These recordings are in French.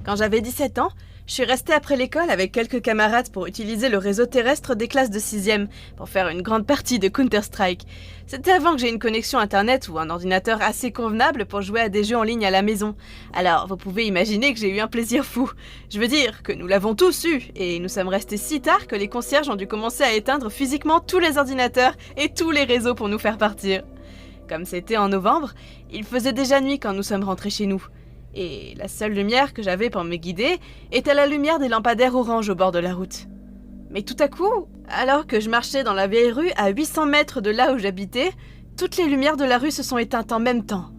Quand j'avais 17 ans, je suis restée après l'école avec quelques camarades pour utiliser le réseau terrestre des classes de 6e pour faire une grande partie de Counter-Strike. C'était avant que j'ai une connexion internet ou un ordinateur assez convenable pour jouer à des jeux en ligne à la maison. Alors, vous pouvez imaginer que j'ai eu un plaisir fou. Je veux dire que nous l'avons tous eu, et nous sommes restés si tard que les concierges ont dû commencer à éteindre physiquement tous les ordinateurs et tous les réseaux pour nous faire partir. Comme c'était en novembre, il faisait déjà nuit quand nous sommes rentrés chez nous. Et la seule lumière que j'avais pour me guider était la lumière des lampadaires orange au bord de la route. Mais tout à coup, alors que je marchais dans la vieille rue à 800 mètres de là où j'habitais, toutes les lumières de la rue se sont éteintes en même temps.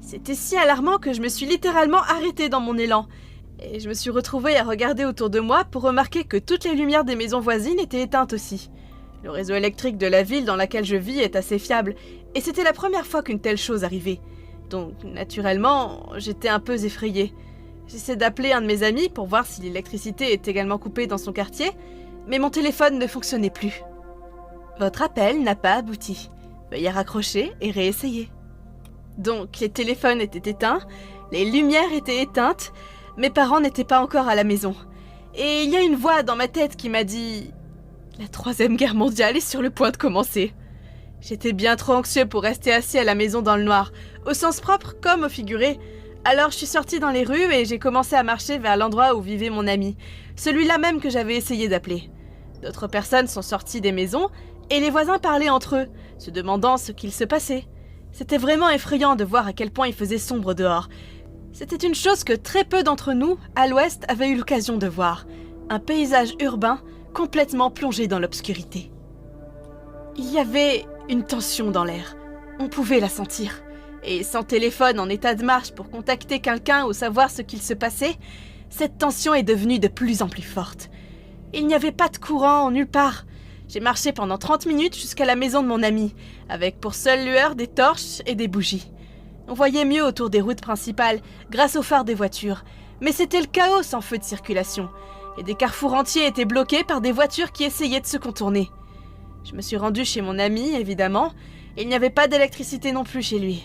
C'était si alarmant que je me suis littéralement arrêtée dans mon élan. Et je me suis retrouvée à regarder autour de moi pour remarquer que toutes les lumières des maisons voisines étaient éteintes aussi. Le réseau électrique de la ville dans laquelle je vis est assez fiable, et c'était la première fois qu'une telle chose arrivait. Donc, naturellement, j'étais un peu effrayée. J'essaie d'appeler un de mes amis pour voir si l'électricité est également coupée dans son quartier, mais mon téléphone ne fonctionnait plus. Votre appel n'a pas abouti. Veuillez raccrocher et réessayer. Donc, les téléphones étaient éteints, les lumières étaient éteintes, mes parents n'étaient pas encore à la maison. Et il y a une voix dans ma tête qui m'a dit « La 3e guerre mondiale est sur le point de commencer ». J'étais bien trop anxieux pour rester assis à la maison dans le noir, au sens propre comme au figuré. Alors je suis sortie dans les rues et j'ai commencé à marcher vers l'endroit où vivait mon ami, celui-là même que j'avais essayé d'appeler. D'autres personnes sont sorties des maisons et les voisins parlaient entre eux, se demandant ce qu'il se passait. C'était vraiment effrayant de voir à quel point il faisait sombre dehors. C'était une chose que très peu d'entre nous, à l'ouest, avaient eu l'occasion de voir. Un paysage urbain complètement plongé dans l'obscurité. Il y avait une tension dans l'air. On pouvait la sentir. Et sans téléphone en état de marche pour contacter quelqu'un ou savoir ce qu'il se passait, cette tension est devenue de plus en plus forte. Il n'y avait pas de courant nulle part. J'ai marché pendant 30 minutes jusqu'à la maison de mon ami, avec pour seule lueur des torches et des bougies. On voyait mieux autour des routes principales, grâce aux phares des voitures, mais c'était le chaos sans feu de circulation, et des carrefours entiers étaient bloqués par des voitures qui essayaient de se contourner. Je me suis rendue chez mon ami, évidemment, et il n'y avait pas d'électricité non plus chez lui.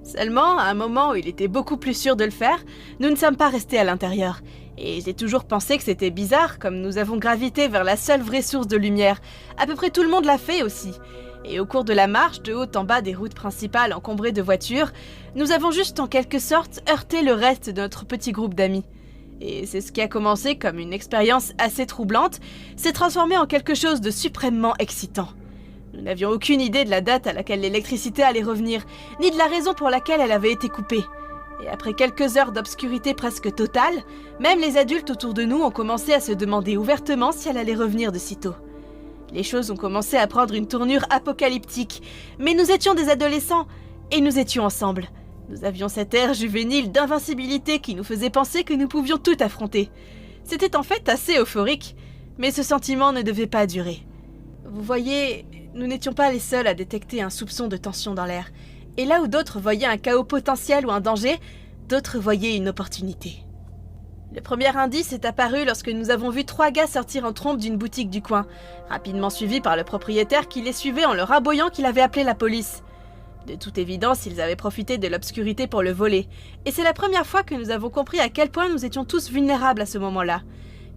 Seulement, à un moment où il était beaucoup plus sûr de le faire, nous ne sommes pas restés à l'intérieur. Et j'ai toujours pensé que c'était bizarre, comme nous avons gravité vers la seule vraie source de lumière. À peu près tout le monde l'a fait aussi. Et au cours de la marche, de haut en bas des routes principales encombrées de voitures, nous avons juste en quelque sorte heurté le reste de notre petit groupe d'amis. Et c'est ce qui a commencé comme une expérience assez troublante, s'est transformé en quelque chose de suprêmement excitant. Nous n'avions aucune idée de la date à laquelle l'électricité allait revenir, ni de la raison pour laquelle elle avait été coupée. Et après quelques heures d'obscurité presque totale, même les adultes autour de nous ont commencé à se demander ouvertement si elle allait revenir de sitôt. Les choses ont commencé à prendre une tournure apocalyptique, mais nous étions des adolescents, et nous étions ensemble. Nous avions cet air juvénile d'invincibilité qui nous faisait penser que nous pouvions tout affronter. C'était en fait assez euphorique, mais ce sentiment ne devait pas durer. Vous voyez, nous n'étions pas les seuls à détecter un soupçon de tension dans l'air, et là où d'autres voyaient un chaos potentiel ou un danger, d'autres voyaient une opportunité. Le premier indice est apparu lorsque nous avons vu 3 gars sortir en trombe d'une boutique du coin, rapidement suivis par le propriétaire qui les suivait en leur aboyant qu'il avait appelé la police. De toute évidence, ils avaient profité de l'obscurité pour le voler, et c'est la première fois que nous avons compris à quel point nous étions tous vulnérables à ce moment-là.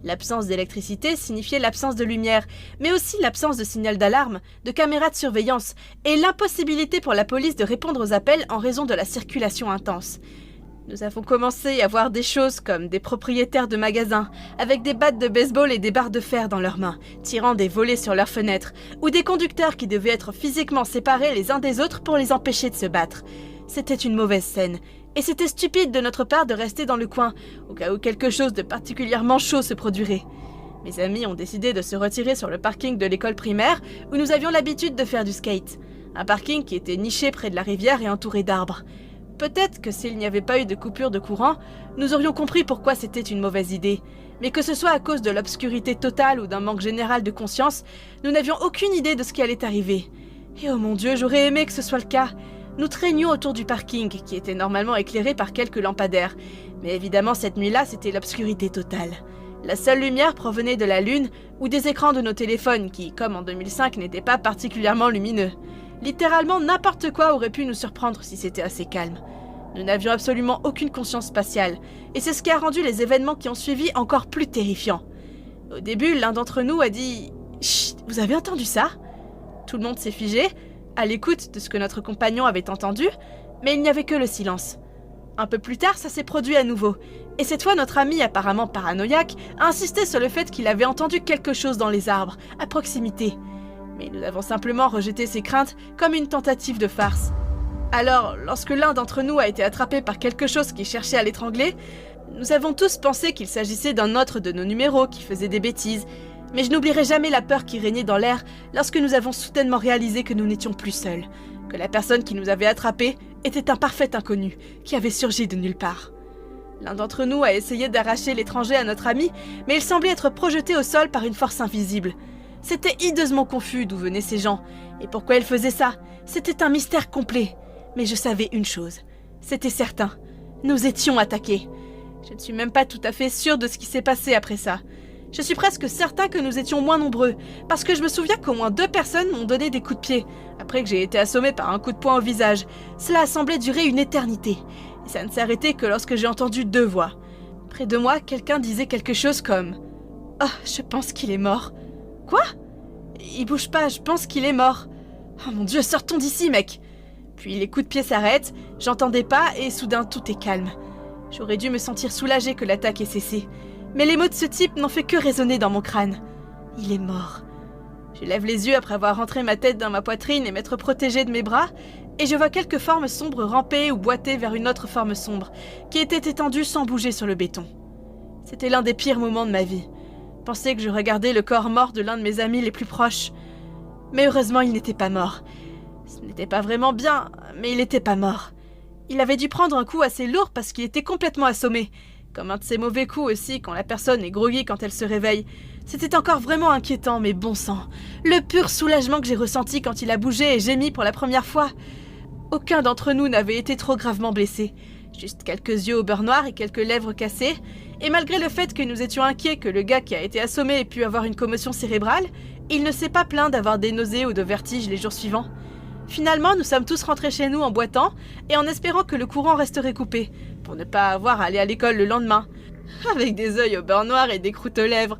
L'absence d'électricité signifiait l'absence de lumière, mais aussi l'absence de signal d'alarme, de caméras de surveillance, et l'impossibilité pour la police de répondre aux appels en raison de la circulation intense. Nous avons commencé à voir des choses comme des propriétaires de magasins, avec des battes de baseball et des barres de fer dans leurs mains, tirant des volets sur leurs fenêtres, ou des conducteurs qui devaient être physiquement séparés les uns des autres pour les empêcher de se battre. C'était une mauvaise scène, et c'était stupide de notre part de rester dans le coin, au cas où quelque chose de particulièrement chaud se produirait. Mes amis ont décidé de se retirer sur le parking de l'école primaire, où nous avions l'habitude de faire du skate. Un parking qui était niché près de la rivière et entouré d'arbres. Peut-être que s'il n'y avait pas eu de coupure de courant, nous aurions compris pourquoi c'était une mauvaise idée. Mais que ce soit à cause de l'obscurité totale ou d'un manque général de conscience, nous n'avions aucune idée de ce qui allait arriver. Et oh mon Dieu, j'aurais aimé que ce soit le cas. Nous traînions autour du parking, qui était normalement éclairé par quelques lampadaires. Mais évidemment, cette nuit-là, c'était l'obscurité totale. La seule lumière provenait de la lune ou des écrans de nos téléphones qui, comme en 2005, n'étaient pas particulièrement lumineux. Littéralement n'importe quoi aurait pu nous surprendre si c'était assez calme. Nous n'avions absolument aucune conscience spatiale, et c'est ce qui a rendu les événements qui ont suivi encore plus terrifiants. Au début, l'un d'entre nous a dit « Chut, vous avez entendu ça ?» Tout le monde s'est figé, à l'écoute de ce que notre compagnon avait entendu, mais il n'y avait que le silence. Un peu plus tard, ça s'est produit à nouveau, et cette fois notre ami, apparemment paranoïaque, a insisté sur le fait qu'il avait entendu quelque chose dans les arbres, à proximité. Mais nous avons simplement rejeté ces craintes comme une tentative de farce. Alors, lorsque l'un d'entre nous a été attrapé par quelque chose qui cherchait à l'étrangler, nous avons tous pensé qu'il s'agissait d'un autre de nos numéros qui faisait des bêtises, mais je n'oublierai jamais la peur qui régnait dans l'air lorsque nous avons soudainement réalisé que nous n'étions plus seuls, que la personne qui nous avait attrapés était un parfait inconnu qui avait surgi de nulle part. L'un d'entre nous a essayé d'arracher l'étranger à notre ami, mais il semblait être projeté au sol par une force invisible. C'était hideusement confus d'où venaient ces gens, et pourquoi ils faisaient ça. C'était un mystère complet. Mais je savais une chose, c'était certain, nous étions attaqués. Je ne suis même pas tout à fait sûre de ce qui s'est passé après ça. Je suis presque certain que nous étions moins nombreux, parce que je me souviens qu'au moins 2 personnes m'ont donné des coups de pied, après que j'ai été assommé par un coup de poing au visage. Cela a semblé durer une éternité, et ça ne s'est arrêté que lorsque j'ai entendu 2 voix. Près de moi, quelqu'un disait quelque chose comme « Oh, je pense qu'il est mort. » Quoi ? Il bouge pas, je pense qu'il est mort. Oh mon Dieu, sortons d'ici, mec! Puis les coups de pied s'arrêtent, j'entendais pas et soudain tout est calme. J'aurais dû me sentir soulagée que l'attaque ait cessé. Mais les mots de ce type n'ont fait que résonner dans mon crâne. Il est mort. Je lève les yeux après avoir rentré ma tête dans ma poitrine et m'être protégée de mes bras, et je vois quelques formes sombres ramper ou boiter vers une autre forme sombre, qui était étendue sans bouger sur le béton. C'était l'un des pires moments de ma vie. Penser que je regardais le corps mort de l'un de mes amis les plus proches. Mais heureusement, il n'était pas mort. Ce n'était pas vraiment bien, mais il n'était pas mort. Il avait dû prendre un coup assez lourd parce qu'il était complètement assommé. Comme un de ces mauvais coups aussi quand la personne est groggy quand elle se réveille. C'était encore vraiment inquiétant, mais bon sang. Le pur soulagement que j'ai ressenti quand il a bougé et gémi pour la première fois. Aucun d'entre nous n'avait été trop gravement blessé. Juste quelques yeux au beurre noir et quelques lèvres cassées. Et malgré le fait que nous étions inquiets que le gars qui a été assommé ait pu avoir une commotion cérébrale, il ne s'est pas plaint d'avoir des nausées ou de vertiges les jours suivants. Finalement, nous sommes tous rentrés chez nous en boitant et en espérant que le courant resterait coupé, pour ne pas avoir à aller à l'école le lendemain, avec des œils au beurre noir et des croûtes aux lèvres.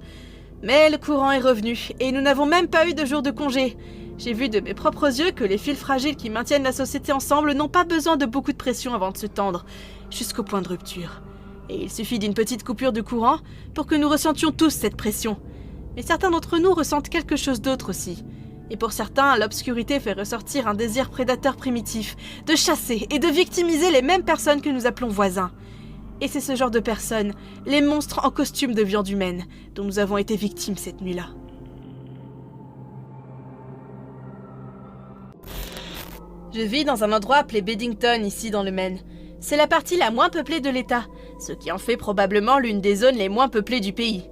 Mais le courant est revenu, et nous n'avons même pas eu de jour de congé. J'ai vu de mes propres yeux que les fils fragiles qui maintiennent la société ensemble n'ont pas besoin de beaucoup de pression avant de se tendre, jusqu'au point de rupture. Et il suffit d'une petite coupure de courant pour que nous ressentions tous cette pression. Mais certains d'entre nous ressentent quelque chose d'autre aussi. Et pour certains, l'obscurité fait ressortir un désir prédateur primitif, de chasser et de victimiser les mêmes personnes que nous appelons voisins. Et c'est ce genre de personnes, les monstres en costume de viande humaine, dont nous avons été victimes cette nuit-là. Je vis dans un endroit appelé Beddington, ici dans le Maine. C'est la partie la moins peuplée de l'État, ce qui en fait probablement l'une des zones les moins peuplées du pays.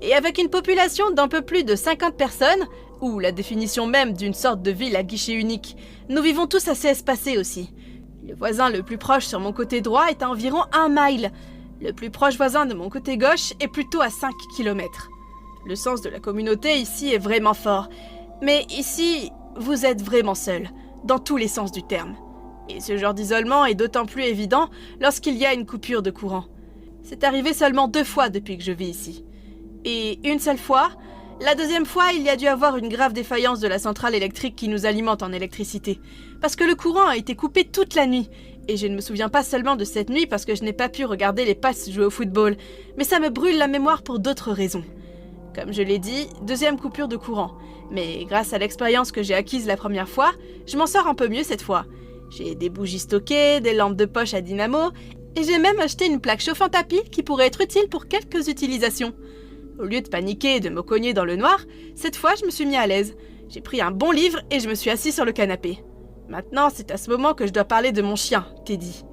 Et avec une population d'un peu plus de 50 personnes, ou la définition même d'une sorte de ville à guichet unique, nous vivons tous assez espacés aussi. Le voisin le plus proche sur mon côté droit est à environ 1 mile. Le plus proche voisin de mon côté gauche est plutôt à 5 km. Le sens de la communauté ici est vraiment fort. Mais ici, vous êtes vraiment seul, dans tous les sens du terme. Et ce genre d'isolement est d'autant plus évident lorsqu'il y a une coupure de courant. C'est arrivé seulement 2 fois depuis que je vis ici. Et une seule fois, la deuxième fois, il y a dû avoir une grave défaillance de la centrale électrique qui nous alimente en électricité. Parce que le courant a été coupé toute la nuit. Et je ne me souviens pas seulement de cette nuit parce que je n'ai pas pu regarder les Pats jouer au football, mais ça me brûle la mémoire pour d'autres raisons. Comme je l'ai dit, deuxième coupure de courant. Mais grâce à l'expérience que j'ai acquise la première fois, je m'en sors un peu mieux cette fois. J'ai des bougies stockées, des lampes de poche à dynamo, et j'ai même acheté une plaque chauffante à piles qui pourrait être utile pour quelques utilisations. Au lieu de paniquer et de me cogner dans le noir, cette fois je me suis mis à l'aise. J'ai pris un bon livre et je me suis assis sur le canapé. Maintenant, c'est à ce moment que je dois parler de mon chien, Teddy.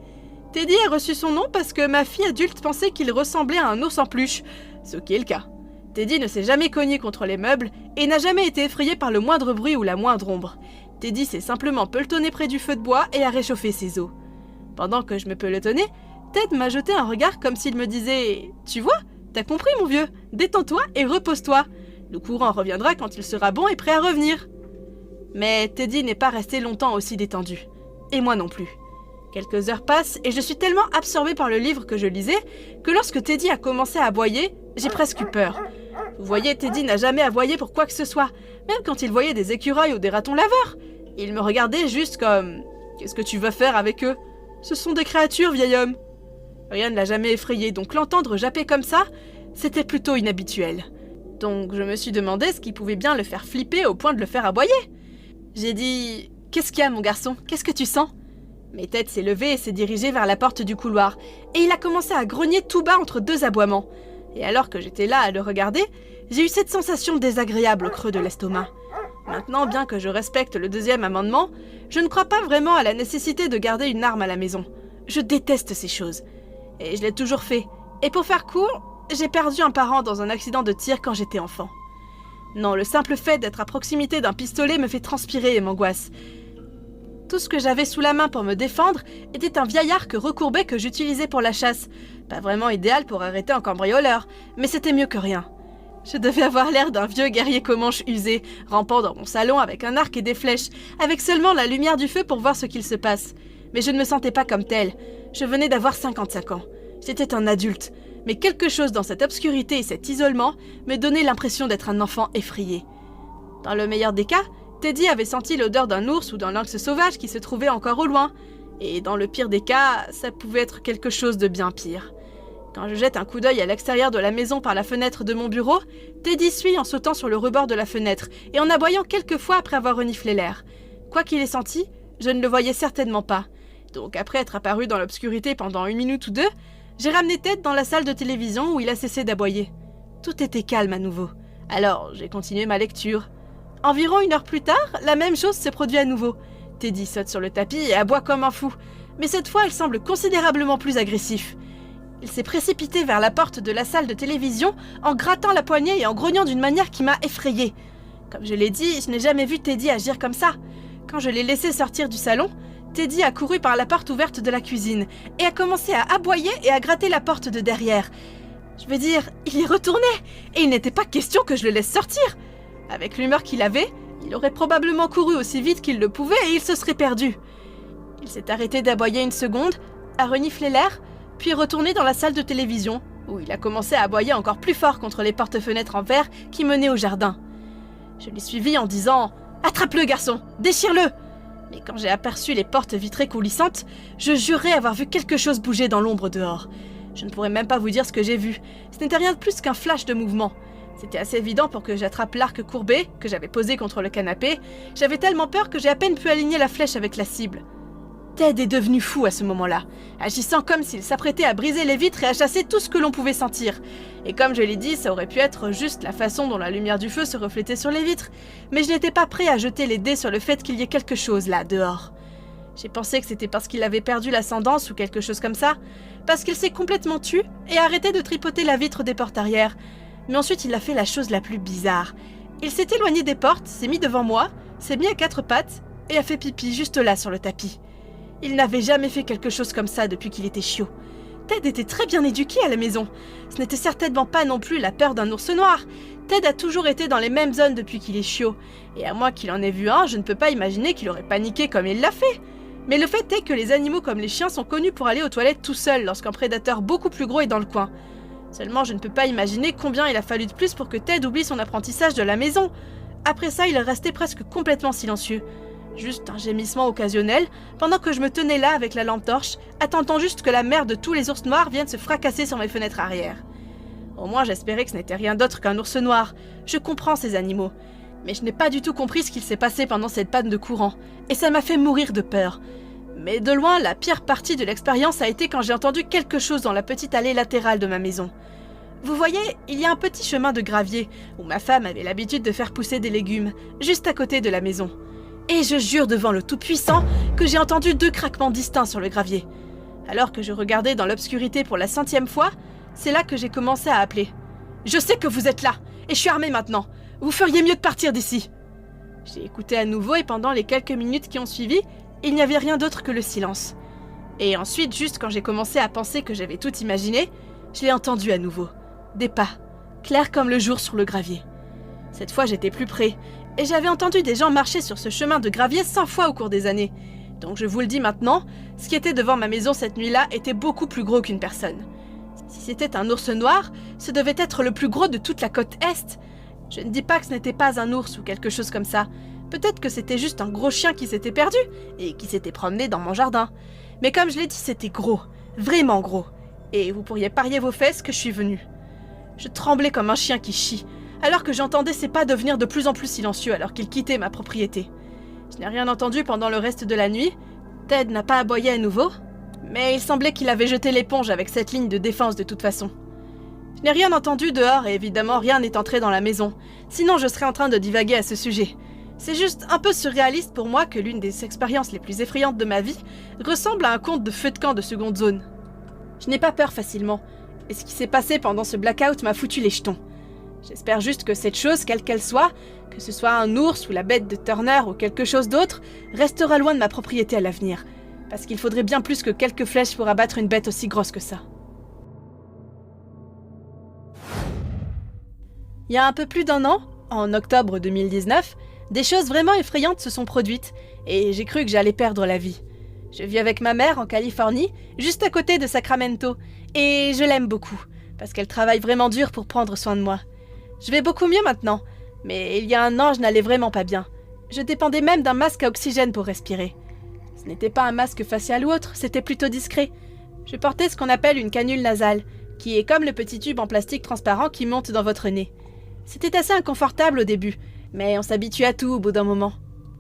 Teddy a reçu son nom parce que ma fille adulte pensait qu'il ressemblait à un ours en peluche, ce qui est le cas. Teddy ne s'est jamais cogné contre les meubles et n'a jamais été effrayé par le moindre bruit ou la moindre ombre. Teddy s'est simplement pelotonné près du feu de bois et a réchauffé ses os. Pendant que je me pelotonnais, Ted m'a jeté un regard comme s'il me disait « Tu vois ? T'as compris, mon vieux? Détends-toi et repose-toi. Le courant reviendra quand il sera bon et prêt à revenir. » Mais Teddy n'est pas resté longtemps aussi détendu. Et moi non plus. Quelques heures passent et je suis tellement absorbée par le livre que je lisais que lorsque Teddy a commencé à aboyer, j'ai presque eu peur. Vous voyez, Teddy n'a jamais aboyé pour quoi que ce soit, même quand il voyait des écureuils ou des ratons laveurs. Il me regardait juste comme « Qu'est-ce que tu vas faire avec eux ? Ce sont des créatures, vieil homme !» Rien ne l'a jamais effrayé, donc l'entendre japper comme ça, c'était plutôt inhabituel. Donc je me suis demandé ce qui pouvait bien le faire flipper au point de le faire aboyer. J'ai dit « Qu'est-ce qu'il y a, mon garçon ? Qu'est-ce que tu sens ?» Mais Ted s'est levé et s'est dirigé vers la porte du couloir, et il a commencé à grogner tout bas entre deux aboiements. Et alors que j'étais là à le regarder, j'ai eu cette sensation désagréable au creux de l'estomac. Maintenant, bien que je respecte le deuxième amendement, je ne crois pas vraiment à la nécessité de garder une arme à la maison. Je déteste ces choses. Et je l'ai toujours fait. Et pour faire court, j'ai perdu un parent dans un accident de tir quand j'étais enfant. Non, le simple fait d'être à proximité d'un pistolet me fait transpirer et m'angoisse. Tout ce que j'avais sous la main pour me défendre était un vieil arc recourbé que j'utilisais pour la chasse. Pas vraiment idéal pour arrêter un cambrioleur, mais c'était mieux que rien. Je devais avoir l'air d'un vieux guerrier comanche usé, rampant dans mon salon avec un arc et des flèches, avec seulement la lumière du feu pour voir ce qu'il se passe. Mais je ne me sentais pas comme tel. Je venais d'avoir 55 ans. J'étais un adulte, mais quelque chose dans cette obscurité et cet isolement me donnait l'impression d'être un enfant effrayé. Dans le meilleur des cas, Teddy avait senti l'odeur d'un ours ou d'un lynx sauvage qui se trouvait encore au loin. Et dans le pire des cas, ça pouvait être quelque chose de bien pire. Quand je jette un coup d'œil à l'extérieur de la maison par la fenêtre de mon bureau, Teddy suit en sautant sur le rebord de la fenêtre et en aboyant quelques fois après avoir reniflé l'air. Quoi qu'il ait senti, je ne le voyais certainement pas. Donc après être apparu dans l'obscurité pendant 1 minute ou 2, j'ai ramené Ted dans la salle de télévision où il a cessé d'aboyer. Tout était calme à nouveau. Alors j'ai continué ma lecture. Environ 1 heure plus tard, la même chose se produit à nouveau. Teddy saute sur le tapis et aboie comme un fou, mais cette fois il semble considérablement plus agressif. Il s'est précipité vers la porte de la salle de télévision en grattant la poignée et en grognant d'une manière qui m'a effrayée. Comme je l'ai dit, je n'ai jamais vu Teddy agir comme ça. Quand je l'ai laissé sortir du salon, Teddy a couru par la porte ouverte de la cuisine et a commencé à aboyer et à gratter la porte de derrière. Je veux dire, il y retournait et il n'était pas question que je le laisse sortir. Avec l'humeur qu'il avait, il aurait probablement couru aussi vite qu'il le pouvait et il se serait perdu. Il s'est arrêté d'aboyer 1 seconde, a reniflé l'air, puis est retourné dans la salle de télévision, où il a commencé à aboyer encore plus fort contre les porte-fenêtres en verre qui menaient au jardin. Je l'ai suivi en disant « Attrape-le, garçon! Déchire-le !» Mais quand j'ai aperçu les portes vitrées coulissantes, je jurais avoir vu quelque chose bouger dans l'ombre dehors. Je ne pourrais même pas vous dire ce que j'ai vu. Ce n'était rien de plus qu'un flash de mouvement. C'était assez évident pour que j'attrape l'arc courbé, que j'avais posé contre le canapé. J'avais tellement peur que j'ai à peine pu aligner la flèche avec la cible. Ted est devenu fou à ce moment-là, agissant comme s'il s'apprêtait à briser les vitres et à chasser tout ce que l'on pouvait sentir. Et comme je l'ai dit, ça aurait pu être juste la façon dont la lumière du feu se reflétait sur les vitres, mais je n'étais pas prêt à jeter les dés sur le fait qu'il y ait quelque chose là, dehors. J'ai pensé que c'était parce qu'il avait perdu l'ascendance ou quelque chose comme ça, parce qu'il s'est complètement tu et a arrêté de tripoter la vitre des portes arrière. Mais ensuite, il a fait la chose la plus bizarre. Il s'est éloigné des portes, s'est mis devant moi, s'est mis à 4 pattes et a fait pipi juste là sur le tapis. Il n'avait jamais fait quelque chose comme ça depuis qu'il était chiot. Ted était très bien éduqué à la maison. Ce n'était certainement pas non plus la peur d'un ours noir. Ted a toujours été dans les mêmes zones depuis qu'il est chiot. Et à moins qu'il en ait vu un, je ne peux pas imaginer qu'il aurait paniqué comme il l'a fait. Mais le fait est que les animaux comme les chiens sont connus pour aller aux toilettes tout seuls lorsqu'un prédateur beaucoup plus gros est dans le coin. Seulement, je ne peux pas imaginer combien il a fallu de plus pour que Ted oublie son apprentissage de la maison. Après ça, il est resté presque complètement silencieux. Juste un gémissement occasionnel, pendant que je me tenais là avec la lampe torche, attendant juste que la mère de tous les ours noirs vienne se fracasser sur mes fenêtres arrière. Au moins, j'espérais que ce n'était rien d'autre qu'un ours noir. Je comprends ces animaux. Mais je n'ai pas du tout compris ce qu'il s'est passé pendant cette panne de courant, et ça m'a fait mourir de peur. Mais de loin, la pire partie de l'expérience a été quand j'ai entendu quelque chose dans la petite allée latérale de ma maison. Vous voyez, il y a un petit chemin de gravier, où ma femme avait l'habitude de faire pousser des légumes, juste à côté de la maison. Et je jure devant le Tout-Puissant que j'ai entendu 2 craquements distincts sur le gravier. Alors que je regardais dans l'obscurité pour la 100e fois, c'est là que j'ai commencé à appeler. « Je sais que vous êtes là, et je suis armée maintenant. Vous feriez mieux de partir d'ici. » J'ai écouté à nouveau et pendant les quelques minutes qui ont suivi, il n'y avait rien d'autre que le silence. Et ensuite, juste quand j'ai commencé à penser que j'avais tout imaginé, je l'ai entendu à nouveau. Des pas, clairs comme le jour sur le gravier. Cette fois, j'étais plus près, et j'avais entendu des gens marcher sur ce chemin de gravier 100 fois au cours des années. Donc je vous le dis maintenant, ce qui était devant ma maison cette nuit-là était beaucoup plus gros qu'une personne. Si c'était un ours noir, ce devait être le plus gros de toute la côte Est. Je ne dis pas que ce n'était pas un ours ou quelque chose comme ça. Peut-être que c'était juste un gros chien qui s'était perdu et qui s'était promené dans mon jardin. Mais comme je l'ai dit, c'était gros, vraiment gros. Et vous pourriez parier vos fesses que je suis venue. Je tremblais comme un chien qui chie, alors que j'entendais ses pas devenir de plus en plus silencieux alors qu'il quittait ma propriété. Je n'ai rien entendu pendant le reste de la nuit. Ted n'a pas aboyé à nouveau, mais il semblait qu'il avait jeté l'éponge avec cette ligne de défense de toute façon. Je n'ai rien entendu dehors et évidemment rien n'est entré dans la maison, sinon je serais en train de divaguer à ce sujet. C'est juste un peu surréaliste pour moi que l'une des expériences les plus effrayantes de ma vie ressemble à un conte de feu de camp de seconde zone. Je n'ai pas peur facilement, et ce qui s'est passé pendant ce blackout m'a foutu les jetons. J'espère juste que cette chose, quelle qu'elle soit, que ce soit un ours ou la bête de Turner ou quelque chose d'autre, restera loin de ma propriété à l'avenir, parce qu'il faudrait bien plus que quelques flèches pour abattre une bête aussi grosse que ça. Il y a un peu plus d'1 an, en octobre 2019, des choses vraiment effrayantes se sont produites, et j'ai cru que j'allais perdre la vie. Je vis avec ma mère en Californie, juste à côté de Sacramento, et je l'aime beaucoup, parce qu'elle travaille vraiment dur pour prendre soin de moi. Je vais beaucoup mieux maintenant, mais il y a 1 an, je n'allais vraiment pas bien. Je dépendais même d'un masque à oxygène pour respirer. Ce n'était pas un masque facial ou autre, c'était plutôt discret. Je portais ce qu'on appelle une canule nasale, qui est comme le petit tube en plastique transparent qui monte dans votre nez. C'était assez inconfortable au début, mais on s'habitue à tout au bout d'un moment.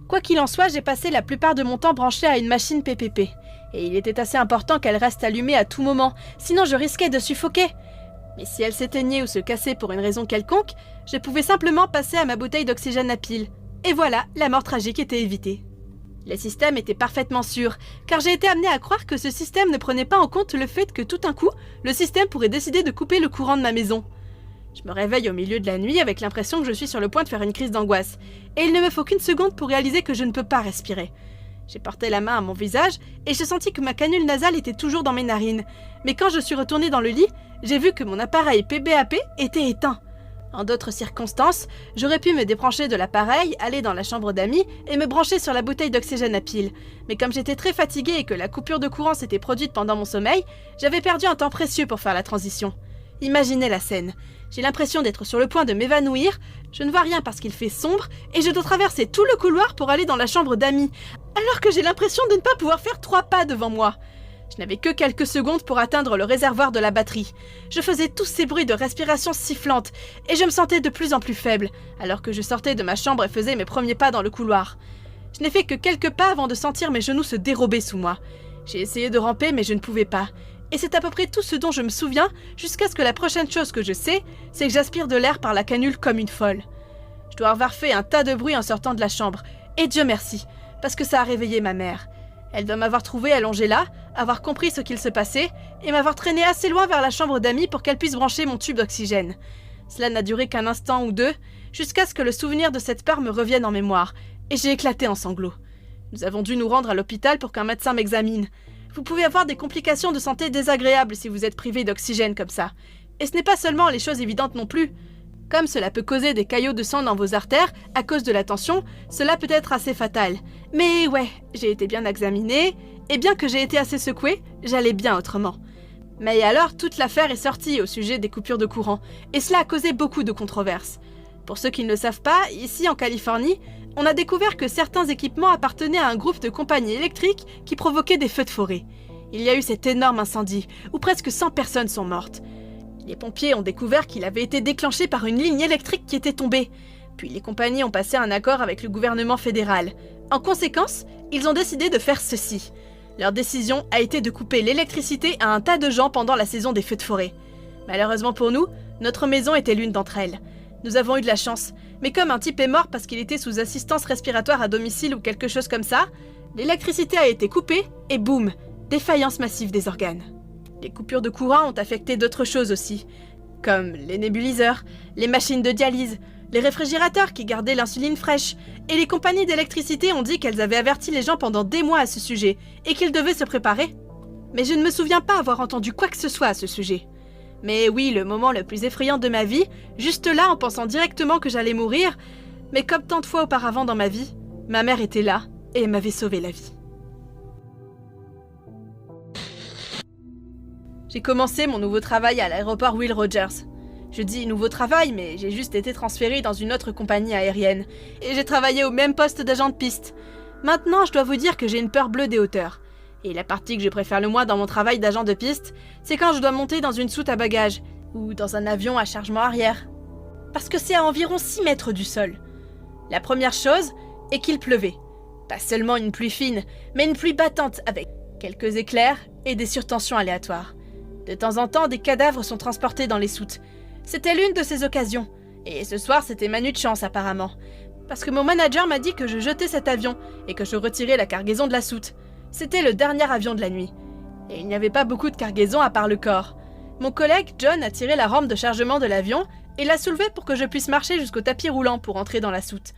Quoi qu'il en soit, j'ai passé la plupart de mon temps branché à une machine PPP, et il était assez important qu'elle reste allumée à tout moment, sinon je risquais de suffoquer. Mais si elle s'éteignait ou se cassait pour une raison quelconque, je pouvais simplement passer à ma bouteille d'oxygène à pile. Et voilà, la mort tragique était évitée. Le système était parfaitement sûr, car j'ai été amenée à croire que ce système ne prenait pas en compte le fait que tout d'un coup, le système pourrait décider de couper le courant de ma maison. Je me réveille au milieu de la nuit avec l'impression que je suis sur le point de faire une crise d'angoisse, et il ne me faut qu'une seconde pour réaliser que je ne peux pas respirer. J'ai porté la main à mon visage, et j'ai senti que ma canule nasale était toujours dans mes narines, mais quand je suis retournée dans le lit, j'ai vu que mon appareil PBAP était éteint. En d'autres circonstances, j'aurais pu me débrancher de l'appareil, aller dans la chambre d'amis et me brancher sur la bouteille d'oxygène à pile. Mais comme j'étais très fatiguée et que la coupure de courant s'était produite pendant mon sommeil, j'avais perdu un temps précieux pour faire la transition. Imaginez la scène. J'ai l'impression d'être sur le point de m'évanouir, je ne vois rien parce qu'il fait sombre, et je dois traverser tout le couloir pour aller dans la chambre d'amis, alors que j'ai l'impression de ne pas pouvoir faire 3 pas devant moi. Je n'avais que quelques secondes pour atteindre le réservoir de la batterie. Je faisais tous ces bruits de respiration sifflante, et je me sentais de plus en plus faible, alors que je sortais de ma chambre et faisais mes premiers pas dans le couloir. Je n'ai fait que quelques pas avant de sentir mes genoux se dérober sous moi. J'ai essayé de ramper, mais je ne pouvais pas. Et c'est à peu près tout ce dont je me souviens, jusqu'à ce que la prochaine chose que je sais, c'est que j'aspire de l'air par la canule comme une folle. Je dois avoir fait un tas de bruit en sortant de la chambre, et Dieu merci, parce que ça a réveillé ma mère. Elle doit m'avoir trouvé allongée là, avoir compris ce qu'il se passait, et m'avoir traîné assez loin vers la chambre d'amis pour qu'elle puisse brancher mon tube d'oxygène. Cela n'a duré qu'un instant ou deux, jusqu'à ce que le souvenir de cette part me revienne en mémoire, et j'ai éclaté en sanglots. Nous avons dû nous rendre à l'hôpital pour qu'un médecin m'examine. Vous pouvez avoir des complications de santé désagréables si vous êtes privé d'oxygène comme ça. Et ce n'est pas seulement les choses évidentes non plus. Comme cela peut causer des caillots de sang dans vos artères à cause de la tension, cela peut être assez fatal. Mais ouais, j'ai été bien examinée, et bien que j'ai été assez secouée, j'allais bien autrement. Mais alors, toute l'affaire est sortie au sujet des coupures de courant, et cela a causé beaucoup de controverses. Pour ceux qui ne le savent pas, ici en Californie, on a découvert que certains équipements appartenaient à un groupe de compagnies électriques qui provoquaient des feux de forêt. Il y a eu cet énorme incendie, où presque 100 personnes sont mortes. Les pompiers ont découvert qu'il avait été déclenché par une ligne électrique qui était tombée. Puis les compagnies ont passé un accord avec le gouvernement fédéral. En conséquence, ils ont décidé de faire ceci. Leur décision a été de couper l'électricité à un tas de gens pendant la saison des feux de forêt. Malheureusement pour nous, notre maison était l'une d'entre elles. Nous avons eu de la chance, mais comme un type est mort parce qu'il était sous assistance respiratoire à domicile ou quelque chose comme ça, l'électricité a été coupée et boum, défaillance massive des organes. Les coupures de courant ont affecté d'autres choses aussi, comme les nébuliseurs, les machines de dialyse, les réfrigérateurs qui gardaient l'insuline fraîche, et les compagnies d'électricité ont dit qu'elles avaient averti les gens pendant des mois à ce sujet, et qu'ils devaient se préparer. Mais je ne me souviens pas avoir entendu quoi que ce soit à ce sujet. Mais oui, le moment le plus effrayant de ma vie, juste là en pensant directement que j'allais mourir, mais comme tant de fois auparavant dans ma vie, ma mère était là et m'avait sauvé la vie. J'ai commencé mon nouveau travail à l'aéroport Will Rogers. Je dis nouveau travail, mais j'ai juste été transférée dans une autre compagnie aérienne. Et j'ai travaillé au même poste d'agent de piste. Maintenant, je dois vous dire que j'ai une peur bleue des hauteurs. Et la partie que je préfère le moins dans mon travail d'agent de piste, c'est quand je dois monter dans une soute à bagages, ou dans un avion à chargement arrière. Parce que c'est à environ 6 mètres du sol. La première chose est qu'il pleuvait. Pas seulement une pluie fine, mais une pluie battante avec quelques éclairs et des surtensions aléatoires. De temps en temps, des cadavres sont transportés dans les soutes. C'était l'une de ces occasions. Et ce soir, c'était ma nuit de chance apparemment. Parce que mon manager m'a dit que je jetais cet avion et que je retirais la cargaison de la soute. C'était le dernier avion de la nuit. Et il n'y avait pas beaucoup de cargaison à part le corps. Mon collègue John a tiré la rampe de chargement de l'avion et l'a soulevé pour que je puisse marcher jusqu'au tapis roulant pour entrer dans la soute.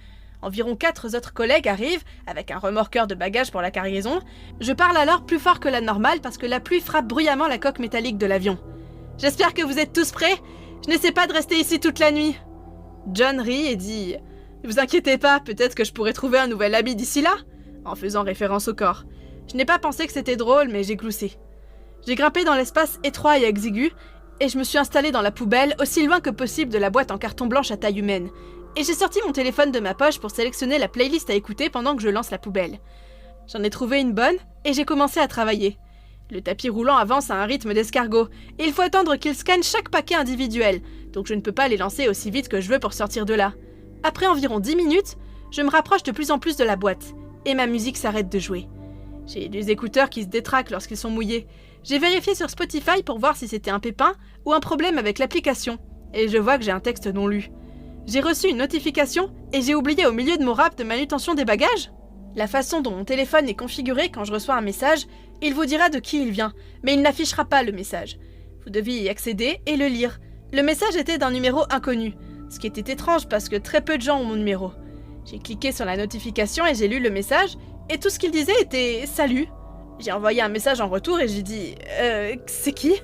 Environ 4 autres collègues arrivent, avec un remorqueur de bagages pour la cargaison. Je parle alors plus fort que la normale parce que la pluie frappe bruyamment la coque métallique de l'avion. « J'espère que vous êtes tous prêts. Je n'essaie pas de rester ici toute la nuit. » John rit et dit « Ne vous inquiétez pas, peut-être que je pourrais trouver un nouvel ami d'ici là ?» en faisant référence au corps. Je n'ai pas pensé que c'était drôle, mais j'ai gloussé. J'ai grimpé dans l'espace étroit et exigu, et je me suis installée dans la poubelle, aussi loin que possible de la boîte en carton blanche à taille humaine. Et j'ai sorti mon téléphone de ma poche pour sélectionner la playlist à écouter pendant que je lance la poubelle. J'en ai trouvé une bonne, et j'ai commencé à travailler. Le tapis roulant avance à un rythme d'escargot, et il faut attendre qu'il scanne chaque paquet individuel, donc je ne peux pas les lancer aussi vite que je veux pour sortir de là. Après environ 10 minutes, je me rapproche de plus en plus de la boîte, et ma musique s'arrête de jouer. J'ai des écouteurs qui se détraquent lorsqu'ils sont mouillés. J'ai vérifié sur Spotify pour voir si c'était un pépin ou un problème avec l'application, et je vois que j'ai un texte non lu. J'ai reçu une notification et j'ai oublié au milieu de mon rap de manutention des bagages. La façon dont mon téléphone est configuré quand je reçois un message, il vous dira de qui il vient, mais il n'affichera pas le message. Vous deviez y accéder et le lire. Le message était d'un numéro inconnu, ce qui était étrange parce que très peu de gens ont mon numéro. J'ai cliqué sur la notification et j'ai lu le message, et tout ce qu'il disait était « Salut ». J'ai envoyé un message en retour et j'ai dit « C'est qui ?»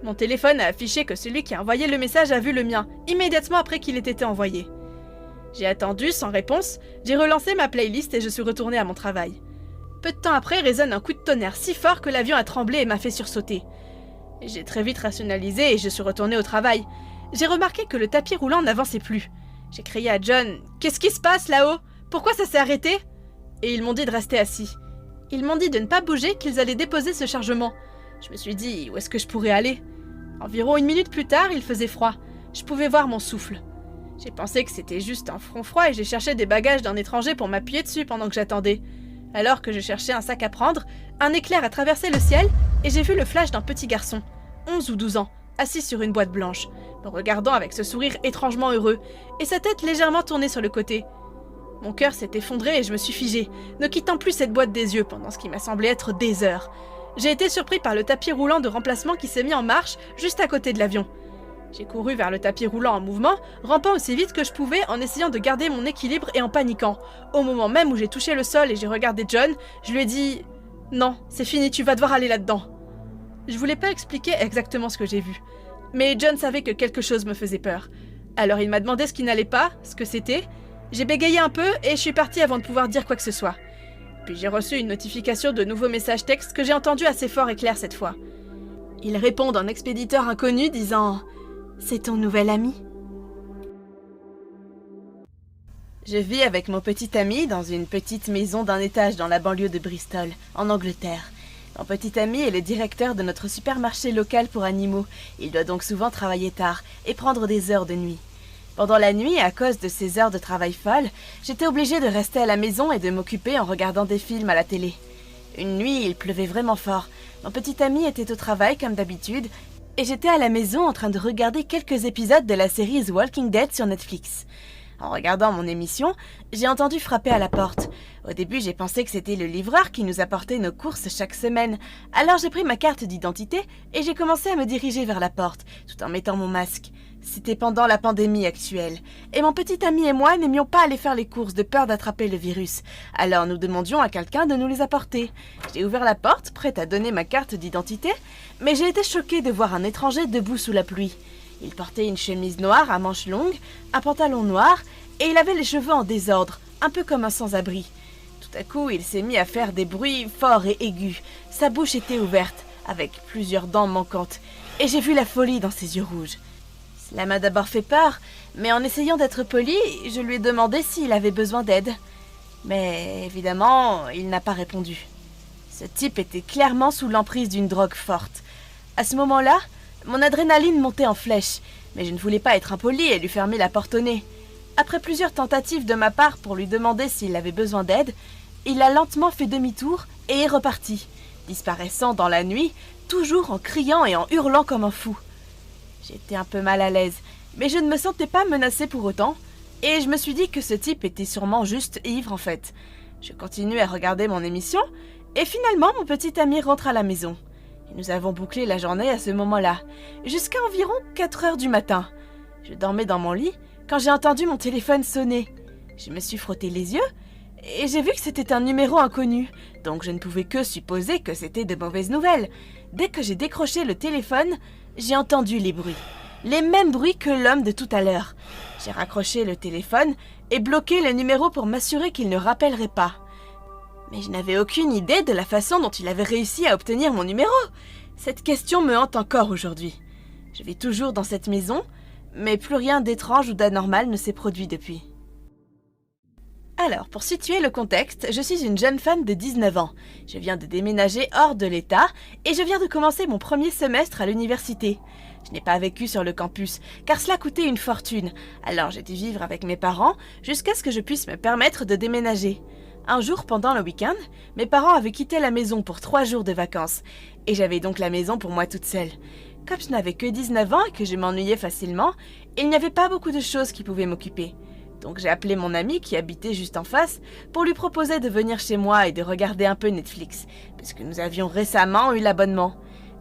Mon téléphone a affiché que celui qui a envoyé le message a vu le mien, immédiatement après qu'il ait été envoyé. J'ai attendu, sans réponse, j'ai relancé ma playlist et je suis retournée à mon travail. Peu de temps après résonne un coup de tonnerre si fort que l'avion a tremblé et m'a fait sursauter. J'ai très vite rationalisé et je suis retournée au travail. J'ai remarqué que le tapis roulant n'avançait plus. J'ai crié à John « Qu'est-ce qui se passe là-haut? Pourquoi ça s'est arrêté ?» Et ils m'ont dit de rester assis. Ils m'ont dit de ne pas bouger, qu'ils allaient déposer ce chargement. Je me suis dit « Où est-ce que je pourrais aller ?» Environ 1 minute plus tard, il faisait froid. Je pouvais voir mon souffle. J'ai pensé que c'était juste un front froid et j'ai cherché des bagages d'un étranger pour m'appuyer dessus pendant que j'attendais. Alors que je cherchais un sac à prendre, un éclair a traversé le ciel et j'ai vu le flash d'un petit garçon, 11 ou 12 ans, assis sur une boîte blanche, me regardant avec ce sourire étrangement heureux et sa tête légèrement tournée sur le côté. Mon cœur s'est effondré et je me suis figée, ne quittant plus cette boîte des yeux pendant ce qui m'a semblé être des heures. J'ai été surpris par le tapis roulant de remplacement qui s'est mis en marche juste à côté de l'avion. J'ai couru vers le tapis roulant en mouvement, rampant aussi vite que je pouvais en essayant de garder mon équilibre et en paniquant. Au moment même où j'ai touché le sol et j'ai regardé John, je lui ai dit « Non, c'est fini, tu vas devoir aller là-dedans. » Je voulais pas expliquer exactement ce que j'ai vu. Mais John savait que quelque chose me faisait peur. Alors il m'a demandé ce qui n'allait pas, ce que c'était. J'ai bégayé un peu et je suis partie avant de pouvoir dire quoi que ce soit. Puis j'ai reçu une notification de nouveaux messages textes que j'ai entendus assez fort et clair cette fois. Il répond d'un expéditeur inconnu disant « C'est ton nouvel ami ?» Je vis avec mon petit ami dans une petite maison d'un étage dans la banlieue de Bristol, en Angleterre. Mon petit ami est le directeur de notre supermarché local pour animaux. Il doit donc souvent travailler tard et prendre des heures de nuit. Pendant la nuit, à cause de ces heures de travail folles, j'étais obligée de rester à la maison et de m'occuper en regardant des films à la télé. Une nuit, il pleuvait vraiment fort. Mon petit ami était au travail comme d'habitude, et j'étais à la maison en train de regarder quelques épisodes de la série The Walking Dead sur Netflix. En regardant mon émission, j'ai entendu frapper à la porte. Au début, j'ai pensé que c'était le livreur qui nous apportait nos courses chaque semaine. Alors j'ai pris ma carte d'identité et j'ai commencé à me diriger vers la porte, tout en mettant mon masque. C'était pendant la pandémie actuelle, et mon petit ami et moi n'aimions pas aller faire les courses de peur d'attraper le virus. Alors nous demandions à quelqu'un de nous les apporter. J'ai ouvert la porte, prête à donner ma carte d'identité, mais j'ai été choquée de voir un étranger debout sous la pluie. Il portait une chemise noire à manches longues, un pantalon noir, et il avait les cheveux en désordre, un peu comme un sans-abri. Tout à coup, il s'est mis à faire des bruits forts et aigus. Sa bouche était ouverte, avec plusieurs dents manquantes, et j'ai vu la folie dans ses yeux rouges. Cela m'a d'abord fait peur, mais en essayant d'être poli, je lui ai demandé s'il avait besoin d'aide. Mais évidemment, il n'a pas répondu. Ce type était clairement sous l'emprise d'une drogue forte. À ce moment-là, mon adrénaline montait en flèche, mais je ne voulais pas être impoli et lui fermer la porte au nez. Après plusieurs tentatives de ma part pour lui demander s'il avait besoin d'aide, il a lentement fait demi-tour et est reparti, disparaissant dans la nuit, toujours en criant et en hurlant comme un fou. J'étais un peu mal à l'aise, mais je ne me sentais pas menacée pour autant, et je me suis dit que ce type était sûrement juste ivre en fait. Je continuais à regarder mon émission, et finalement mon petit ami rentre à la maison. Et nous avons bouclé la journée à ce moment-là, jusqu'à environ 4 heures du matin. Je dormais dans mon lit quand j'ai entendu mon téléphone sonner. Je me suis frotté les yeux, et j'ai vu que c'était un numéro inconnu, donc je ne pouvais que supposer que c'était de mauvaises nouvelles. Dès que j'ai décroché le téléphone, j'ai entendu les bruits. Les mêmes bruits que l'homme de tout à l'heure. J'ai raccroché le téléphone et bloqué le numéro pour m'assurer qu'il ne rappellerait pas. Mais je n'avais aucune idée de la façon dont il avait réussi à obtenir mon numéro. Cette question me hante encore aujourd'hui. Je vis toujours dans cette maison, mais plus rien d'étrange ou d'anormal ne s'est produit depuis. Alors, pour situer le contexte, je suis une jeune femme de 19 ans. Je viens de déménager hors de l'État et je viens de commencer mon premier semestre à l'université. Je n'ai pas vécu sur le campus, car cela coûtait une fortune. Alors j'ai dû vivre avec mes parents jusqu'à ce que je puisse me permettre de déménager. Un jour, pendant le week-end, mes parents avaient quitté la maison pour 3 jours de vacances. Et j'avais donc la maison pour moi toute seule. Comme je n'avais que 19 ans et que je m'ennuyais facilement, il n'y avait pas beaucoup de choses qui pouvaient m'occuper. Donc j'ai appelé mon ami qui habitait juste en face pour lui proposer de venir chez moi et de regarder un peu Netflix, puisque nous avions récemment eu l'abonnement.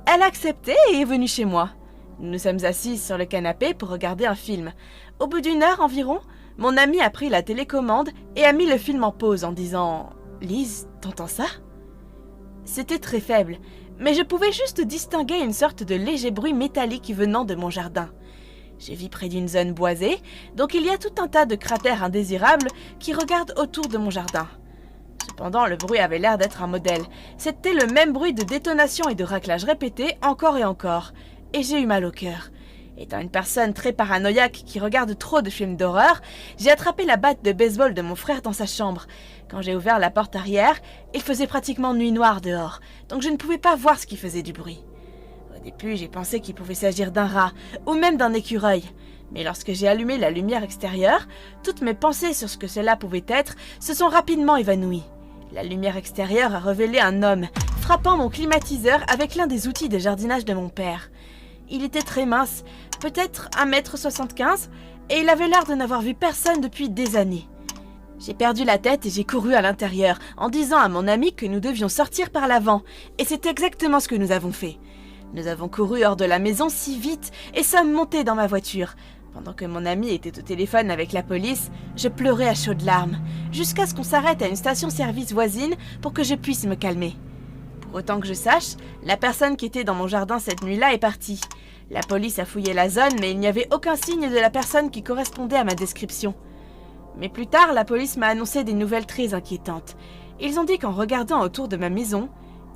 Elle a accepté et est venue chez moi. Nous nous sommes assises sur le canapé pour regarder un film. Au bout d'1 heure environ, mon ami a pris la télécommande et a mis le film en pause en disant « Lise, t'entends ça ?» C'était très faible, mais je pouvais juste distinguer une sorte de léger bruit métallique venant de mon jardin. Je vis près d'une zone boisée, donc il y a tout un tas de cratères indésirables qui regardent autour de mon jardin. Cependant, le bruit avait l'air d'être un modèle. C'était le même bruit de détonation et de raclage répété encore et encore. Et j'ai eu mal au cœur. Étant une personne très paranoïaque qui regarde trop de films d'horreur, j'ai attrapé la batte de baseball de mon frère dans sa chambre. Quand j'ai ouvert la porte arrière, il faisait pratiquement nuit noire dehors, donc je ne pouvais pas voir ce qui faisait du bruit. Au début, j'ai pensé qu'il pouvait s'agir d'un rat, ou même d'un écureuil. Mais lorsque j'ai allumé la lumière extérieure, toutes mes pensées sur ce que cela pouvait être se sont rapidement évanouies. La lumière extérieure a révélé un homme, frappant mon climatiseur avec l'un des outils de jardinage de mon père. Il était très mince, peut-être 1m75, et il avait l'air de n'avoir vu personne depuis des années. J'ai perdu la tête et j'ai couru à l'intérieur, en disant à mon ami que nous devions sortir par l'avant, et c'est exactement ce que nous avons fait. Nous avons couru hors de la maison si vite et sommes montés dans ma voiture. Pendant que mon ami était au téléphone avec la police, je pleurais à chaudes larmes, jusqu'à ce qu'on s'arrête à une station-service voisine pour que je puisse me calmer. Pour autant que je sache, la personne qui était dans mon jardin cette nuit-là est partie. La police a fouillé la zone, mais il n'y avait aucun signe de la personne qui correspondait à ma description. Mais plus tard, la police m'a annoncé des nouvelles très inquiétantes. Ils ont dit qu'en regardant autour de ma maison,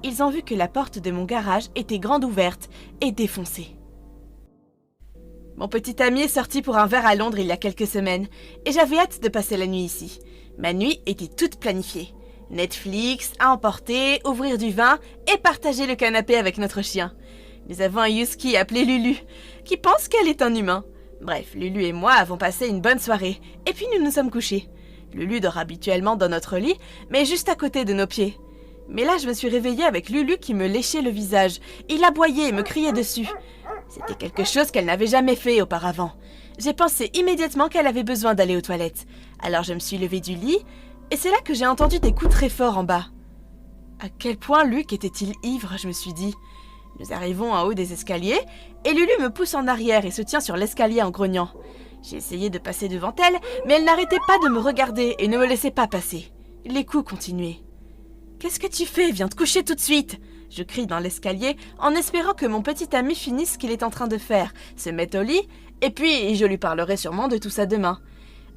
ils ont vu que la porte de mon garage était grande ouverte et défoncée. Mon petit ami est sorti pour un verre à Londres il y a quelques semaines, et j'avais hâte de passer la nuit ici. Ma nuit était toute planifiée. Netflix, à emporter, ouvrir du vin et partager le canapé avec notre chien. Nous avons un husky appelé Lulu, qui pense qu'elle est un humain. Bref, Lulu et moi avons passé une bonne soirée, et puis nous nous sommes couchés. Lulu dort habituellement dans notre lit, mais juste à côté de nos pieds. Mais là, je me suis réveillée avec Lulu qui me léchait le visage. Il aboyait et me criait dessus. C'était quelque chose qu'elle n'avait jamais fait auparavant. J'ai pensé immédiatement qu'elle avait besoin d'aller aux toilettes. Alors je me suis levée du lit, et c'est là que j'ai entendu des coups très forts en bas. À quel point Luc était-il ivre, je me suis dit. Nous arrivons en haut des escaliers, et Lulu me pousse en arrière et se tient sur l'escalier en grognant. J'ai essayé de passer devant elle, mais elle n'arrêtait pas de me regarder et ne me laissait pas passer. Les coups continuaient. « Qu'est-ce que tu fais? Viens te coucher tout de suite !» Je crie dans l'escalier en espérant que mon petit ami finisse ce qu'il est en train de faire, se mette au lit, et puis je lui parlerai sûrement de tout ça demain.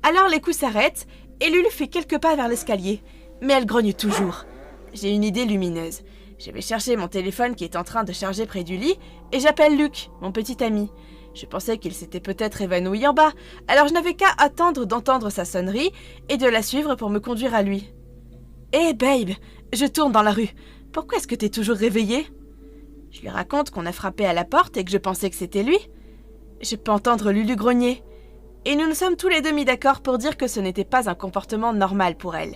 Alors les coups s'arrêtent, et Lulu fait quelques pas vers l'escalier, mais elle grogne toujours. J'ai une idée lumineuse. Je vais chercher mon téléphone qui est en train de charger près du lit et j'appelle Luc, mon petit ami. Je pensais qu'il s'était peut-être évanoui en bas, alors je n'avais qu'à attendre d'entendre sa sonnerie et de la suivre pour me conduire à lui. « Hé babe, je tourne dans la rue. Pourquoi est-ce que t'es toujours réveillée ?» Je lui raconte qu'on a frappé à la porte et que je pensais que c'était lui. Je peux entendre Lulu grogner. Et nous nous sommes tous les deux mis d'accord pour dire que ce n'était pas un comportement normal pour elle.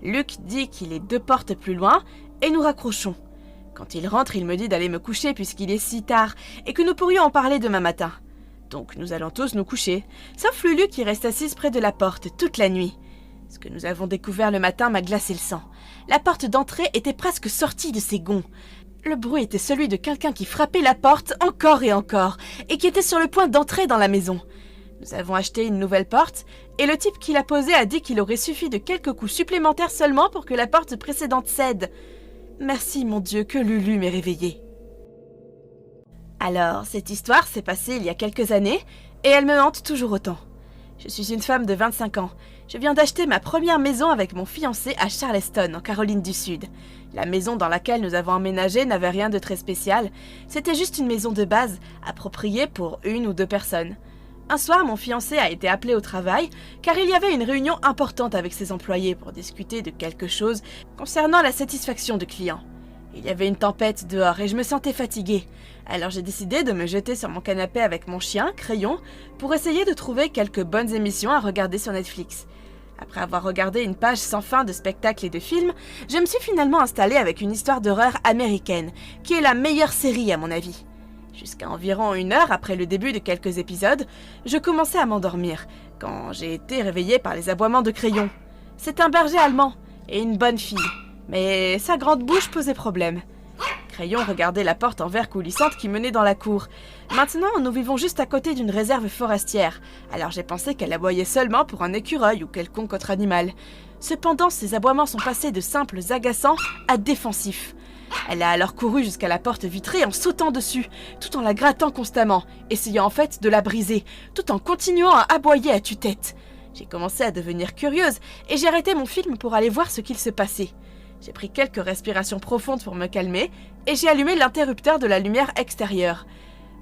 Luc dit qu'il est 2 portes plus loin et nous raccrochons. Quand il rentre, il me dit d'aller me coucher puisqu'il est si tard et que nous pourrions en parler demain matin. Donc nous allons tous nous coucher, sauf Lulu qui reste assise près de la porte toute la nuit. Ce que nous avons découvert le matin m'a glacé le sang. La porte d'entrée était presque sortie de ses gonds. Le bruit était celui de quelqu'un qui frappait la porte encore et encore et qui était sur le point d'entrer dans la maison. Nous avons acheté une nouvelle porte et le type qui l'a posée a dit qu'il aurait suffi de quelques coups supplémentaires seulement pour que la porte précédente cède. Merci mon Dieu que Lulu m'ait réveillée. Alors, cette histoire s'est passée il y a quelques années et elle me hante toujours autant. Je suis une femme de 25 ans. Je viens d'acheter ma première maison avec mon fiancé à Charleston, en Caroline du Sud. La maison dans laquelle nous avons emménagé n'avait rien de très spécial. C'était juste une maison de base, appropriée pour 1 ou 2 personnes. Un soir, mon fiancé a été appelé au travail car il y avait une réunion importante avec ses employés pour discuter de quelque chose concernant la satisfaction de clients. Il y avait une tempête dehors et je me sentais fatiguée. Alors j'ai décidé de me jeter sur mon canapé avec mon chien, Crayon, pour essayer de trouver quelques bonnes émissions à regarder sur Netflix. Après avoir regardé une page sans fin de spectacles et de films, je me suis finalement installée avec une histoire d'horreur américaine, qui est la meilleure série à mon avis. Jusqu'à environ 1 heure après le début de quelques épisodes, je commençais à m'endormir, quand j'ai été réveillée par les aboiements de Crayon. C'est un berger allemand, et une bonne fille, mais sa grande bouche posait problème. Crayon regardait la porte en verre coulissante qui menait dans la cour. Maintenant, nous vivons juste à côté d'une réserve forestière, alors j'ai pensé qu'elle aboyait seulement pour un écureuil ou quelconque autre animal. Cependant, ses aboiements sont passés de simples agaçants à défensifs. Elle a alors couru jusqu'à la porte vitrée en sautant dessus, tout en la grattant constamment, essayant en fait de la briser, tout en continuant à aboyer à tue-tête. J'ai commencé à devenir curieuse et j'ai arrêté mon film pour aller voir ce qu'il se passait. J'ai pris quelques respirations profondes pour me calmer et j'ai allumé l'interrupteur de la lumière extérieure.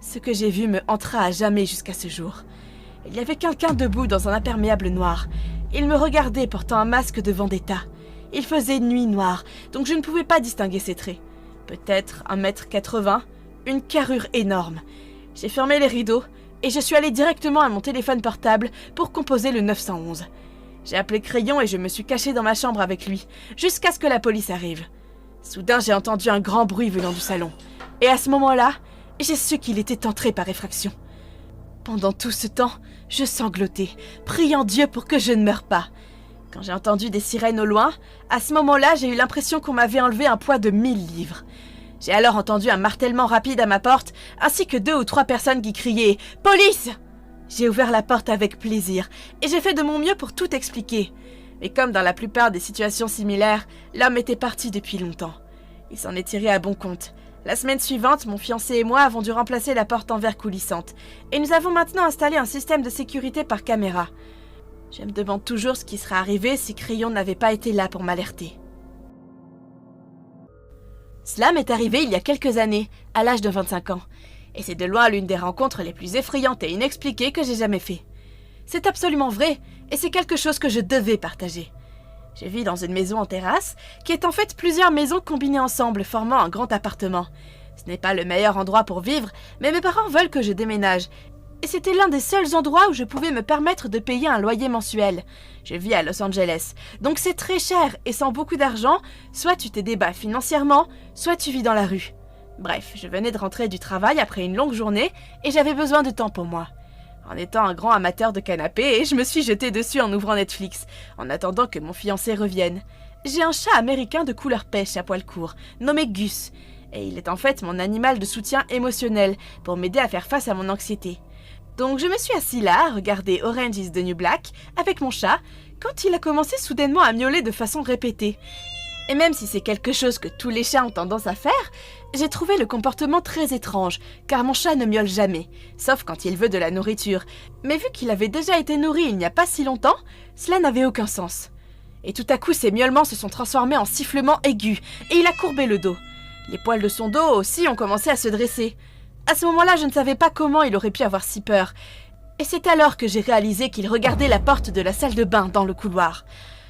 Ce que j'ai vu me hantera à jamais jusqu'à ce jour. Il y avait quelqu'un debout dans un imperméable noir. Il me regardait portant un masque de vendetta. Il faisait nuit noire, donc je ne pouvais pas distinguer ses traits. Peut-être 1,80 m, une carrure énorme. J'ai fermé les rideaux et je suis allée directement à mon téléphone portable pour composer le 911. J'ai appelé Crayon et je me suis cachée dans ma chambre avec lui, jusqu'à ce que la police arrive. Soudain, j'ai entendu un grand bruit venant du salon. Et à ce moment-là, j'ai su qu'il était entré par effraction. Pendant tout ce temps, je sanglotais, priant Dieu pour que je ne meure pas. Quand j'ai entendu des sirènes au loin, à ce moment-là, j'ai eu l'impression qu'on m'avait enlevé un poids de 1000 livres. J'ai alors entendu un martèlement rapide à ma porte, ainsi que 2 ou 3 personnes qui criaient « Police !» J'ai ouvert la porte avec plaisir, et j'ai fait de mon mieux pour tout expliquer. Mais comme dans la plupart des situations similaires, l'homme était parti depuis longtemps. Il s'en est tiré à bon compte. La semaine suivante, mon fiancé et moi avons dû remplacer la porte en verre coulissante, et nous avons maintenant installé un système de sécurité par caméra. Je me demande toujours ce qui serait arrivé si Crayon n'avait pas été là pour m'alerter. Cela m'est arrivé il y a quelques années, à l'âge de 25 ans, et c'est de loin l'une des rencontres les plus effrayantes et inexpliquées que j'ai jamais fait. C'est absolument vrai, et c'est quelque chose que je devais partager. Je vis dans une maison en terrasse, qui est en fait plusieurs maisons combinées ensemble, formant un grand appartement. Ce n'est pas le meilleur endroit pour vivre, mais mes parents veulent que je déménage, et c'était l'un des seuls endroits où je pouvais me permettre de payer un loyer mensuel. Je vis à Los Angeles, donc c'est très cher, et sans beaucoup d'argent, soit tu t'es débat financièrement, soit tu vis dans la rue. Bref, je venais de rentrer du travail après une longue journée, et j'avais besoin de temps pour moi. En étant un grand amateur de canapé, je me suis jetée dessus en ouvrant Netflix, en attendant que mon fiancé revienne. J'ai un chat américain de couleur pêche à poil court, nommé Gus, et il est en fait mon animal de soutien émotionnel pour m'aider à faire face à mon anxiété. Donc je me suis assis là à regarder Orange is the New Black avec mon chat quand il a commencé soudainement à miauler de façon répétée. Et même si c'est quelque chose que tous les chats ont tendance à faire, j'ai trouvé le comportement très étrange, car mon chat ne miaule jamais, sauf quand il veut de la nourriture. Mais vu qu'il avait déjà été nourri il n'y a pas si longtemps, cela n'avait aucun sens. Et tout à coup, ses miaulements se sont transformés en sifflements aigus, et il a courbé le dos. Les poils de son dos aussi ont commencé à se dresser. À ce moment-là, je ne savais pas comment il aurait pu avoir si peur. Et c'est alors que j'ai réalisé qu'il regardait la porte de la salle de bain dans le couloir.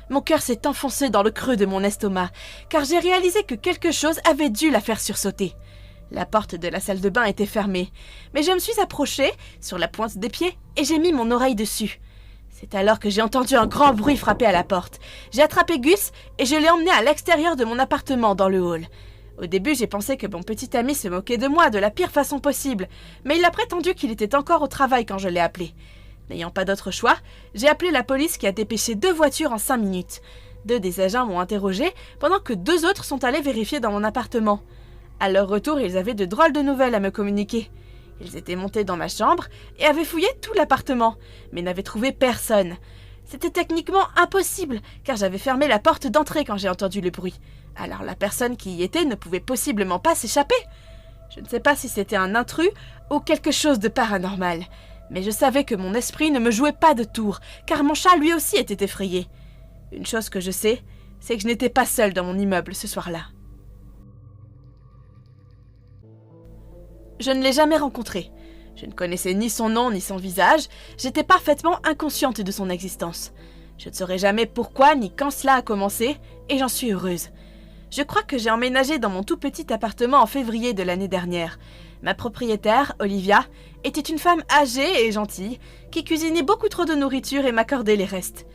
Mon cœur s'est enfoncé dans le creux de mon estomac, car j'ai réalisé que quelque chose avait dû la faire sursauter. La porte de la salle de bain était fermée, mais je me suis approchée, sur la pointe des pieds, et j'ai mis mon oreille dessus. C'est alors que j'ai entendu un grand bruit frapper à la porte. J'ai attrapé Gus et je l'ai emmené à l'extérieur de mon appartement dans le hall. Au début, j'ai pensé que mon petit ami se moquait de moi de la pire façon possible, mais il a prétendu qu'il était encore au travail quand je l'ai appelé. N'ayant pas d'autre choix, j'ai appelé la police qui a dépêché 2 voitures en 5 minutes. 2 des agents m'ont interrogé, pendant que 2 autres sont allés vérifier dans mon appartement. À leur retour, ils avaient de drôles de nouvelles à me communiquer. Ils étaient montés dans ma chambre et avaient fouillé tout l'appartement, mais n'avaient trouvé personne. C'était techniquement impossible, car j'avais fermé la porte d'entrée quand j'ai entendu le bruit. Alors la personne qui y était ne pouvait possiblement pas s'échapper. Je ne sais pas si c'était un intrus ou quelque chose de paranormal, mais je savais que mon esprit ne me jouait pas de tour, car mon chat lui aussi était effrayé. Une chose que je sais, c'est que je n'étais pas seule dans mon immeuble ce soir-là. Je ne l'ai jamais rencontré. Je ne connaissais ni son nom ni son visage, j'étais parfaitement inconsciente de son existence. Je ne saurais jamais pourquoi ni quand cela a commencé, et j'en suis heureuse. Je crois que j'ai emménagé dans mon tout petit appartement en février de l'année dernière. Ma propriétaire, Olivia, était une femme âgée et gentille, qui cuisinait beaucoup trop de nourriture et m'accordait les restes.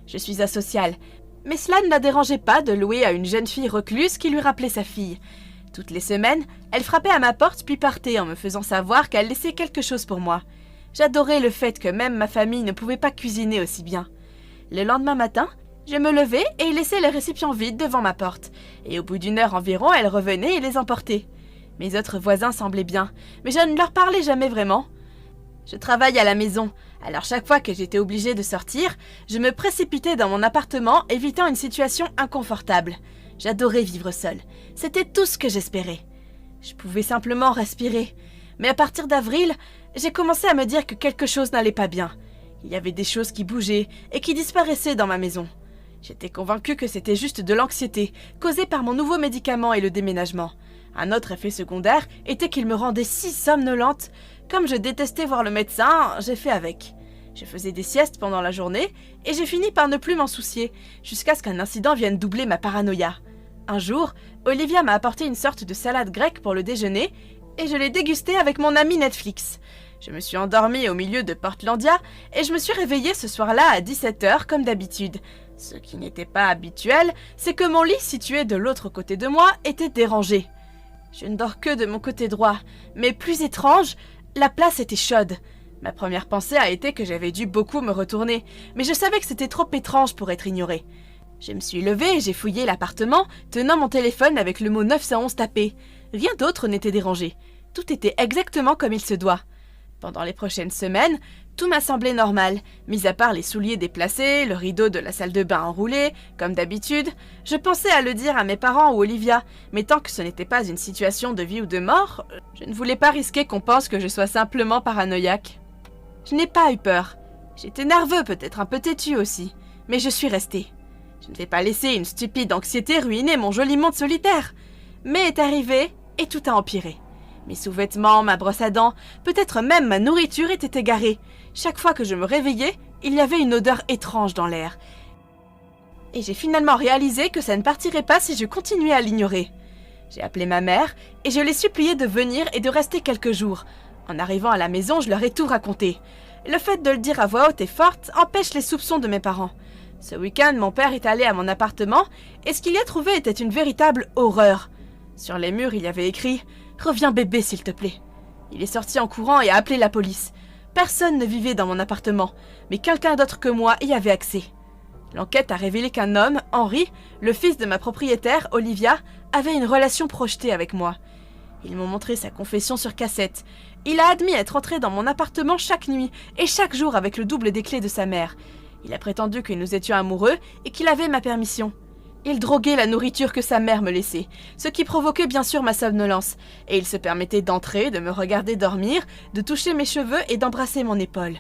Je suis asociale, mais cela ne la dérangeait pas de louer à une jeune fille recluse qui lui rappelait sa fille. Toutes les semaines, elle frappait à ma porte puis partait en me faisant savoir qu'elle laissait quelque chose pour moi. J'adorais le fait que même ma famille ne pouvait pas cuisiner aussi bien. Le lendemain matin, je me levais et laissais les récipients vides devant ma porte, et au bout d'1 heure environ, elle revenait et les emportait. Mes autres voisins semblaient bien, mais je ne leur parlais jamais vraiment. Je travaille à la maison, alors chaque fois que j'étais obligée de sortir, je me précipitais dans mon appartement, évitant une situation inconfortable. J'adorais vivre seule. C'était tout ce que j'espérais. Je pouvais simplement respirer. Mais à partir d'avril, j'ai commencé à me dire que quelque chose n'allait pas bien. Il y avait des choses qui bougeaient et qui disparaissaient dans ma maison. J'étais convaincue que c'était juste de l'anxiété, causée par mon nouveau médicament et le déménagement. Un autre effet secondaire était qu'il me rendait si somnolente. Comme je détestais voir le médecin, j'ai fait avec. Je faisais des siestes pendant la journée et j'ai fini par ne plus m'en soucier, jusqu'à ce qu'un incident vienne doubler ma paranoïa. Un jour, Olivia m'a apporté une sorte de salade grecque pour le déjeuner et je l'ai dégustée avec mon ami Netflix. Je me suis endormie au milieu de Portlandia et je me suis réveillée ce soir-là à 17h comme d'habitude. Ce qui n'était pas habituel, c'est que mon lit situé de l'autre côté de moi était dérangé. Je ne dors que de mon côté droit, mais plus étrange, la place était chaude. Ma première pensée a été que j'avais dû beaucoup me retourner, mais je savais que c'était trop étrange pour être ignoré. Je me suis levée et j'ai fouillé l'appartement, tenant mon téléphone avec le mot 911 tapé. Rien d'autre n'était dérangé. Tout était exactement comme il se doit. Pendant les prochaines semaines, tout m'a semblé normal, mis à part les souliers déplacés, le rideau de la salle de bain enroulé, comme d'habitude. Je pensais à le dire à mes parents ou Olivia, mais tant que ce n'était pas une situation de vie ou de mort, je ne voulais pas risquer qu'on pense que je sois simplement paranoïaque. Je n'ai pas eu peur. J'étais nerveux, peut-être un peu têtu aussi, mais je suis restée. Je ne vais pas laisser une stupide anxiété ruiner mon joli monde solitaire. Mais est arrivé et tout a empiré. Mes sous-vêtements, ma brosse à dents, peut-être même ma nourriture étaient égarés. Chaque fois que je me réveillais, il y avait une odeur étrange dans l'air. Et j'ai finalement réalisé que ça ne partirait pas si je continuais à l'ignorer. J'ai appelé ma mère et je l'ai suppliée de venir et de rester quelques jours. En arrivant à la maison, je leur ai tout raconté. Le fait de le dire à voix haute et forte empêche les soupçons de mes parents. Ce week-end, mon père est allé à mon appartement et ce qu'il y a trouvé était une véritable horreur. Sur les murs, il y avait écrit « Reviens bébé, s'il te plaît ». Il est sorti en courant et a appelé la police. Personne ne vivait dans mon appartement, mais quelqu'un d'autre que moi y avait accès. L'enquête a révélé qu'un homme, Henry, le fils de ma propriétaire, Olivia, avait une relation projetée avec moi. Ils m'ont montré sa confession sur cassette. Il a admis être entré dans mon appartement chaque nuit et chaque jour avec le double des clés de sa mère. Il a prétendu que nous étions amoureux et qu'il avait ma permission. Il droguait la nourriture que sa mère me laissait, ce qui provoquait bien sûr ma somnolence, et il se permettait d'entrer, de me regarder dormir, de toucher mes cheveux et d'embrasser mon épaule.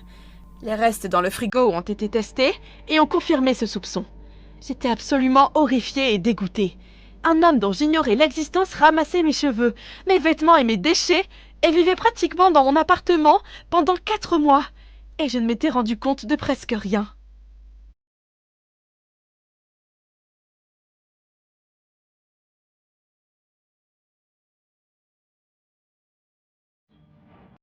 Les restes dans le frigo ont été testés et ont confirmé ce soupçon. J'étais absolument horrifiée et dégoûtée. Un homme dont j'ignorais l'existence ramassait mes cheveux, mes vêtements et mes déchets, et vivait pratiquement dans mon appartement pendant 4 mois. Et je ne m'étais rendu compte de presque rien.